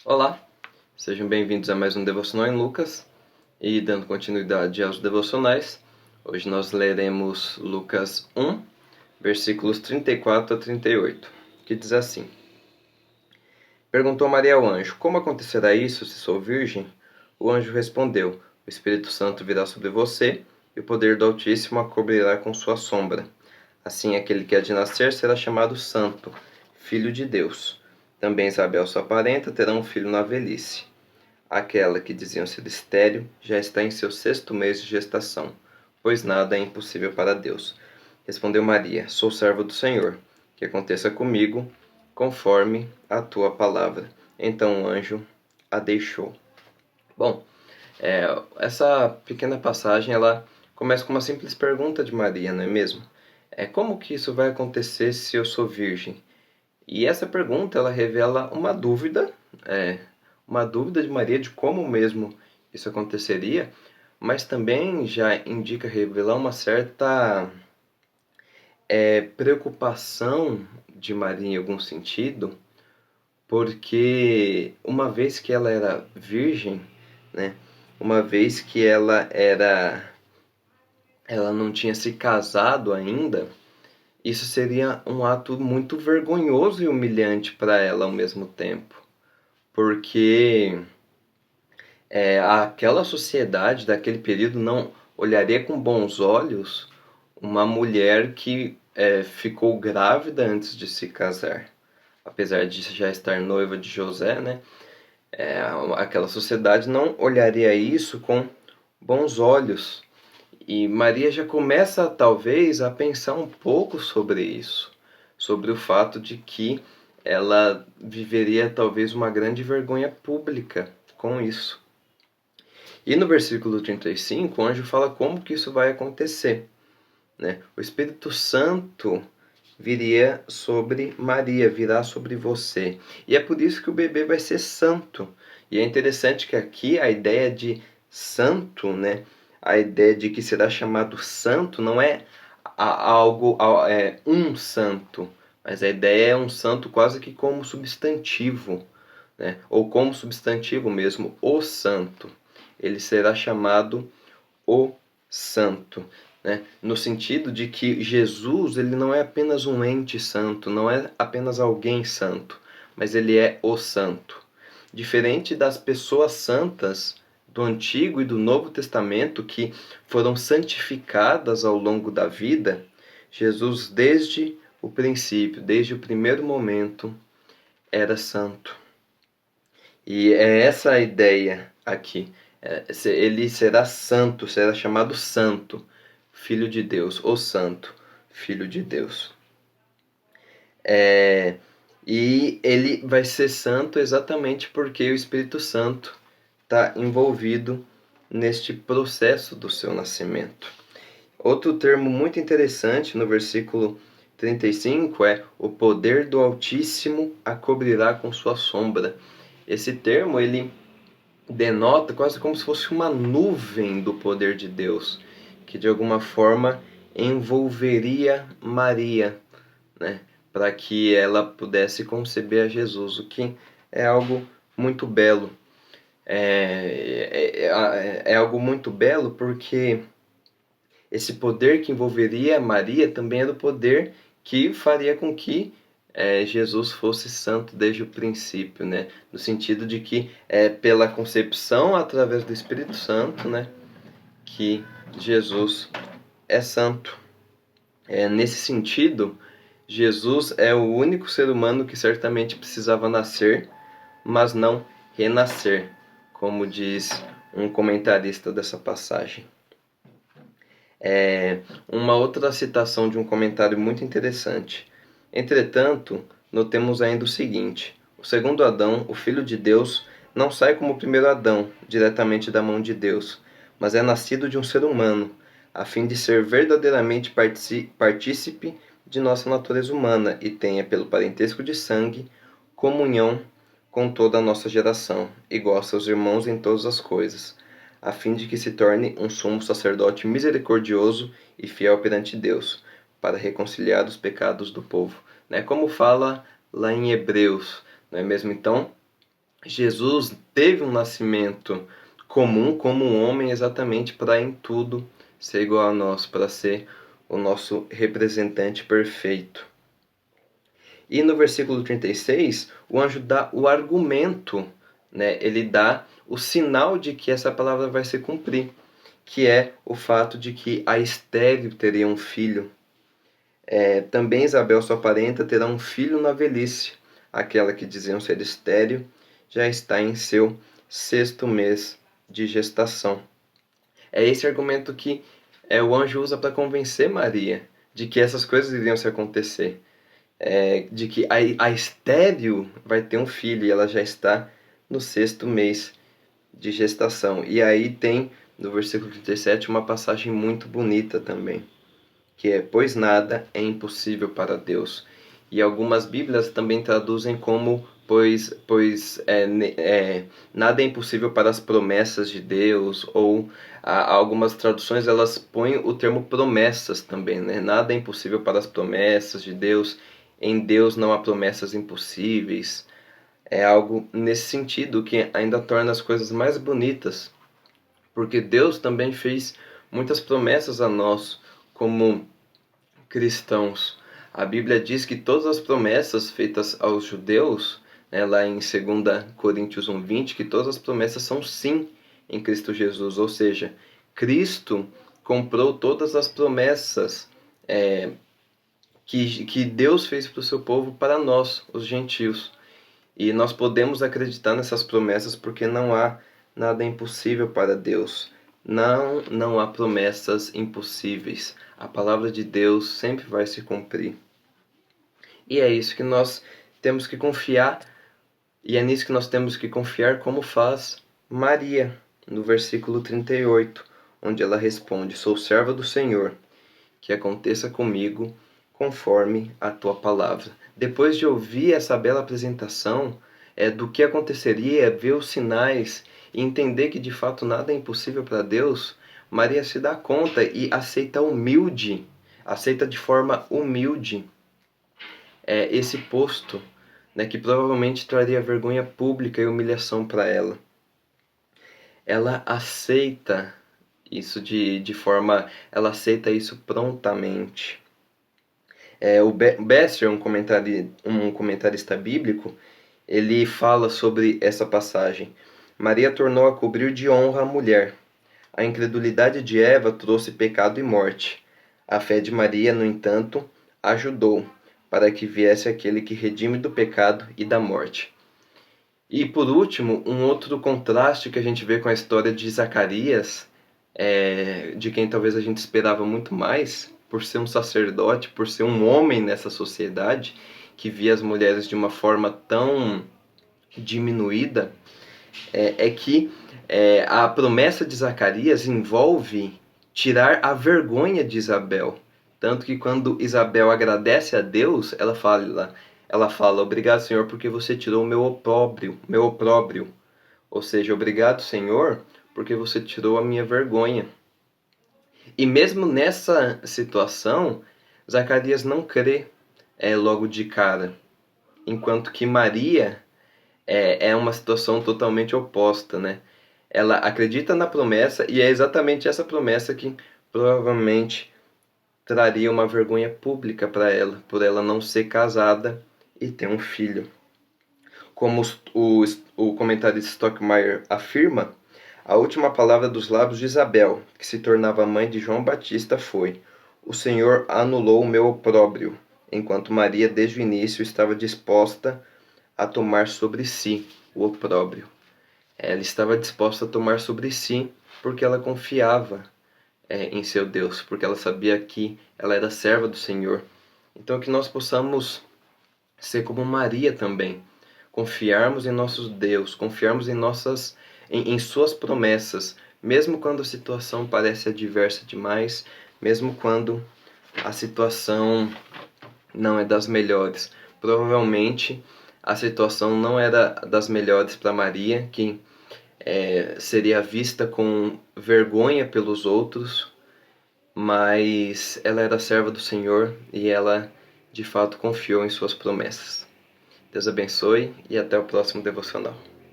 Olá, sejam bem-vindos a mais um Devocional em Lucas e dando continuidade aos devocionais. Hoje nós leremos Lucas 1, versículos 34 a 38, que diz assim: Perguntou Maria ao anjo: Como acontecerá isso se sou virgem? O anjo respondeu: O Espírito Santo virá sobre você e o poder do Altíssimo a cobrirá com sua sombra. Assim, aquele que há de nascer será chamado Santo, Filho de Deus. Também Isabel, sua parenta, terá um filho na velhice. Aquela que diziam ser estéril já está em seu sexto mês de gestação, pois nada é impossível para Deus. Respondeu Maria: Sou serva do Senhor, que aconteça comigo conforme a tua palavra. Então o anjo a deixou. Bom, essa pequena passagem ela começa com uma simples pergunta de Maria, não é mesmo? Como que isso vai acontecer se eu sou virgem? E essa pergunta ela revela uma dúvida de Maria de como mesmo isso aconteceria, mas também já indica revelar uma certa preocupação de Maria em algum sentido, porque uma vez que ela era virgem, né, uma vez que ela não tinha se casado ainda, isso seria um ato muito vergonhoso e humilhante para ela ao mesmo tempo, porque aquela sociedade daquele período não olharia com bons olhos uma mulher que ficou grávida antes de se casar. Apesar de já estar noiva de José, né? Aquela sociedade não olharia isso com bons olhos. E Maria já começa, talvez, a pensar um pouco sobre isso, sobre o fato de que ela viveria talvez uma grande vergonha pública com isso. E no versículo 35, o anjo fala como que isso vai acontecer, né? O Espírito Santo viria sobre Maria, virá sobre você. E é por isso que o bebê vai ser santo. E é interessante que aqui a ideia de santo, né? A ideia de que será chamado santo não é um santo, mas a ideia é um santo quase que como substantivo, né? Ou como substantivo mesmo, o santo. Ele será chamado o santo, né? No sentido de que Jesus ele não é apenas um ente santo, não é apenas alguém santo, mas ele é o santo. Diferente das pessoas santas do Antigo e do Novo Testamento que foram santificadas ao longo da vida, Jesus desde o princípio, desde o primeiro momento, era santo. E é essa a ideia aqui. Ele será santo, será chamado santo, filho de Deus, o santo, filho de Deus. E ele vai ser santo exatamente porque o Espírito Santo está envolvido neste processo do seu nascimento. Outro termo muito interessante no versículo 35 é o poder do Altíssimo a cobrirá com sua sombra. Esse termo ele denota quase como se fosse uma nuvem do poder de Deus, que de alguma forma envolveria Maria, né, para que ela pudesse conceber a Jesus, o que é algo muito belo. É algo muito belo porque esse poder que envolveria Maria também era o poder que faria com que Jesus fosse santo desde o princípio, né? No sentido de que pela concepção através do Espírito Santo, né, que Jesus é santo. Nesse sentido, Jesus é o único ser humano que certamente precisava nascer, mas não renascer, como diz um comentarista dessa passagem. Uma outra citação de um comentário muito interessante. Entretanto, notemos ainda o seguinte: o segundo Adão, o Filho de Deus, não sai como o primeiro Adão, diretamente da mão de Deus, mas é nascido de um ser humano, a fim de ser verdadeiramente partícipe de nossa natureza humana e tenha, pelo parentesco de sangue, comunhão com toda a nossa geração, igual a seus irmãos em todas as coisas, a fim de que se torne um sumo sacerdote misericordioso e fiel perante Deus, para reconciliar os pecados do povo. Né? Como fala lá em Hebreus, não é mesmo? Então, Jesus teve um nascimento comum como um homem exatamente para em tudo ser igual a nós, para ser o nosso representante perfeito. E no versículo 36, o anjo dá o argumento, né? Ele dá o sinal de que essa palavra vai se cumprir, que é o fato de que a estéril teria um filho. Também Isabel, sua parenta, terá um filho na velhice. Aquela que diziam ser estéril já está em seu 6º mês de gestação. É esse argumento que o anjo usa para convencer Maria de que essas coisas iriam se acontecer. De que a estéril vai ter um filho e ela já está no 6º mês de gestação. E aí tem, no versículo 37, uma passagem muito bonita também, que é: pois nada é impossível para Deus. E algumas Bíblias também traduzem como nada é impossível para as promessas de Deus, ou algumas traduções elas põem o termo promessas também, né? Nada é impossível para as promessas de Deus, em Deus não há promessas impossíveis. É algo nesse sentido que ainda torna as coisas mais bonitas, porque Deus também fez muitas promessas a nós como cristãos. A Bíblia diz que todas as promessas feitas aos judeus, né, lá em 2 Coríntios 1:20, que todas as promessas são sim em Cristo Jesus. Ou seja, Cristo comprou todas as promessas que Deus fez para o seu povo, para nós, os gentios. E nós podemos acreditar nessas promessas porque não há nada impossível para Deus. Não há promessas impossíveis. A palavra de Deus sempre vai se cumprir. E é isso que nós temos que confiar, e é nisso que nós temos que confiar, como faz Maria, no versículo 38, onde ela responde: sou serva do Senhor, que aconteça comigo conforme a tua palavra. Depois de ouvir essa bela apresentação do que aconteceria, ver os sinais e entender que de fato nada é impossível para Deus, Maria se dá conta e aceita de forma humilde esse posto, né, que provavelmente traria vergonha pública e humilhação para ela. Ela aceita isso ela aceita isso prontamente. O Besser, um comentarista bíblico, ele fala sobre essa passagem. Maria tornou a cobrir de honra a mulher. A incredulidade de Eva trouxe pecado e morte. A fé de Maria, no entanto, ajudou para que viesse aquele que redime do pecado e da morte. E por último, um outro contraste que a gente vê com a história de Zacarias, de quem talvez a gente esperava muito mais, por ser um sacerdote, por ser um homem nessa sociedade, que via as mulheres de uma forma tão diminuída, que a promessa de Zacarias envolve tirar a vergonha de Isabel. Tanto que quando Isabel agradece a Deus, ela fala: obrigado, Senhor, porque você tirou o meu opróbrio. Ou seja, obrigado, Senhor, porque você tirou a minha vergonha. E mesmo nessa situação, Zacarias não crê logo de cara. Enquanto que Maria é uma situação totalmente oposta, né? Ela acredita na promessa e é exatamente essa promessa que provavelmente traria uma vergonha pública para ela, por ela não ser casada e ter um filho. Como o comentarista Stockmeyer afirma, a última palavra dos lábios de Isabel, que se tornava mãe de João Batista, foi: o Senhor anulou o meu opróbrio, enquanto Maria desde o início estava disposta a tomar sobre si o opróbrio. Ela estava disposta a tomar sobre si porque ela confiava em seu Deus, porque ela sabia que ela era serva do Senhor. Então que nós possamos ser como Maria também, confiarmos em nosso Deus, confiarmos em suas promessas, mesmo quando a situação parece adversa demais, mesmo quando a situação não é das melhores. Provavelmente a situação não era das melhores para Maria, que seria vista com vergonha pelos outros, mas ela era serva do Senhor e ela de fato confiou em suas promessas. Deus abençoe e até o próximo devocional.